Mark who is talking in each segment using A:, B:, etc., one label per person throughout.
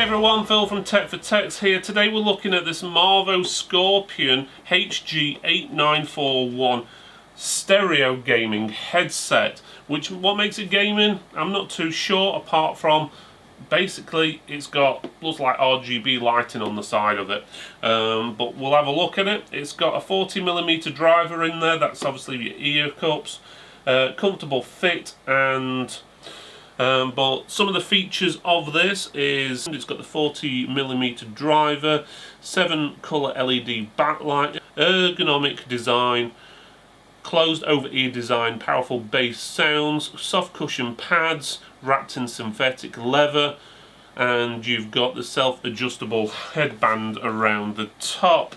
A: everyone, Phil from Tech for Techs here. Today we're looking at this Marvo Scorpion HG8941 stereo gaming headset. What makes it gaming? I'm not too sure, apart from basically looks like RGB lighting on the side of it. But we'll have a look at it. It's got a 40mm driver in there. That's obviously your ear cups. Comfortable fit, and but some of the features of this is it's got the 40mm driver, 7 colour LED backlight, ergonomic design, closed over ear design, powerful bass sounds, soft cushion pads wrapped in synthetic leather, and you've got the self-adjustable headband around the top.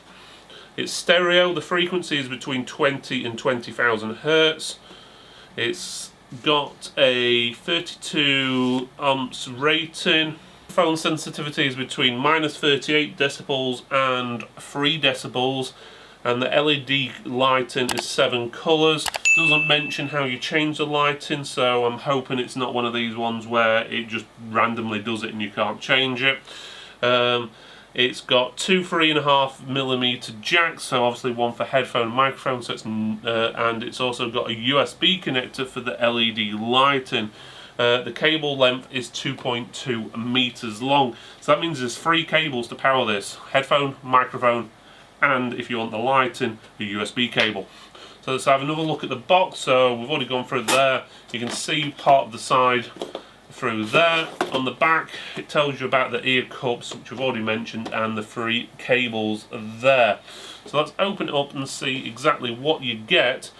A: It's stereo. The frequency is between 20 and 20,000 Hertz. It's got a 32 ohms rating. Phone sensitivity is between -38 decibels and 3 decibels, and the LED lighting is 7 colours. Doesn't mention how you change the lighting, so I'm hoping it's not one of these ones where it just randomly does it and you can't change it. It's got two 3.5mm jacks, so obviously one for headphone and microphone, so and it's also got a USB connector for the LED lighting. The cable length is 2.2 meters long, so that means there's 3 cables to power this: headphone, microphone, and if you want the lighting, the USB cable. So let's have another look at the box. So we've already gone through there. You can see part of the side through there. On the back it tells you about the ear cups, which we've already mentioned, and the 3 cables there. So let's open it up and see exactly what you get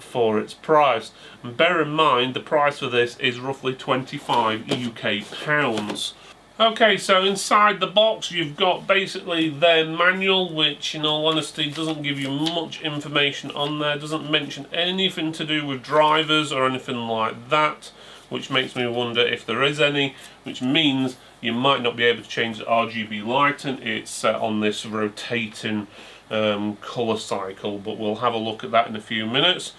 A: for its price. And bear in mind the price for this is roughly 25 UK pounds. Okay, so inside the box you've got basically their manual, which in all honesty doesn't give you much information on there. Doesn't mention anything to do with drivers or anything like that, which makes me wonder if there is any, which means you might not be able to change the RGB lighting. It's set on this rotating colour cycle, but we'll have a look at that in a few minutes.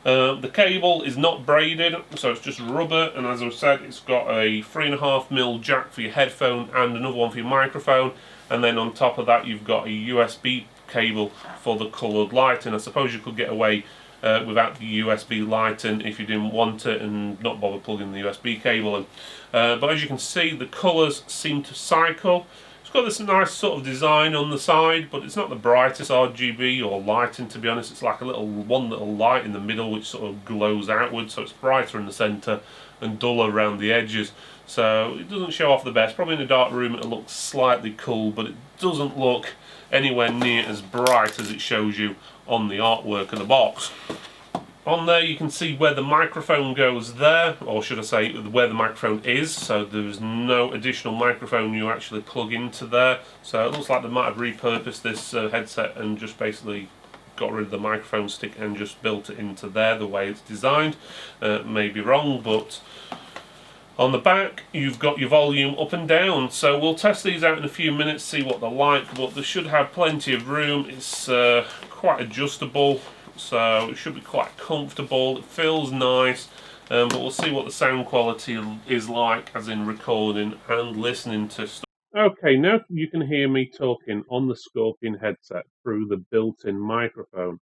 A: The cable is not braided, so it's just rubber, and as I said, it's got a 3.5mm jack for your headphone and another one for your microphone, and then on top of that you've got a USB cable for the coloured lighting. I suppose you could get away without the USB lighting if you didn't want it and not bother plugging the USB cable in. But as you can see, the colours seem to cycle. It's got this nice sort of design on the side, but it's not the brightest RGB or lighting, to be honest. It's like one little light in the middle which sort of glows outwards, so it's brighter in the centre and duller around the edges. So it doesn't show off the best. Probably in a dark room it looks slightly cool, but it doesn't look anywhere near as bright as it shows you on the artwork of the box. On there you can see where the microphone goes there, or should I say where the microphone is, so there's no additional microphone you actually plug into there. So it looks like they might have repurposed this headset and just basically got rid of the microphone stick and just built it into there the way it's designed. May be wrong, but on the back you've got your volume up and down. So we'll test these out in a few minutes, see what they're like, but they should have plenty of room. It's quite adjustable, so it should be quite comfortable. It feels nice, but we'll see what the sound quality is like, as in recording and listening to stuff. Okay, now you can hear me talking on the Scorpion headset through the built-in microphone.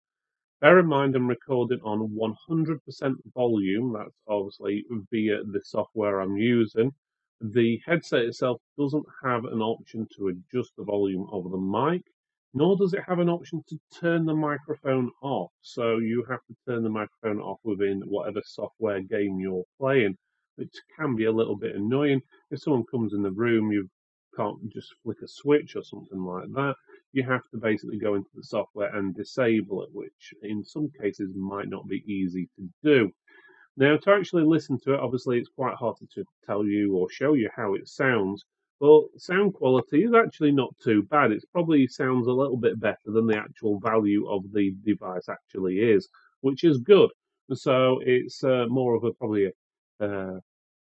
A: Bear in mind I'm recording on 100% volume. That's obviously via the software I'm using. The headset itself doesn't have an option to adjust the volume of the mic, nor does it have an option to turn the microphone off. So you have to turn the microphone off within whatever software game you're playing, which can be a little bit annoying. If someone comes in the room, you can't just flick a switch or something like that. You have to basically go into the software and disable it, which in some cases might not be easy to do. Now, to actually listen to it, obviously it's quite hard to tell you or show you how it sounds, but sound quality is actually not too bad. It probably sounds a little bit better than the actual value of the device actually is, which is good. So it's more of probably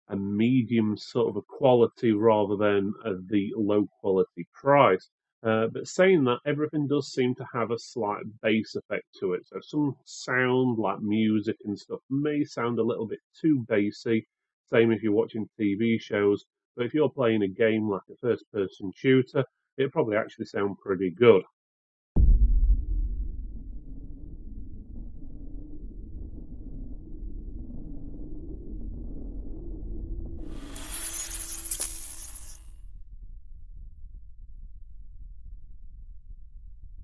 A: a medium sort of a quality rather than the low quality price. But saying that, everything does seem to have a slight bass effect to it. So some sound like music and stuff may sound a little bit too bassy. Same if you're watching TV shows. But if you're playing a game like a first-person shooter, it'll probably actually sound pretty good.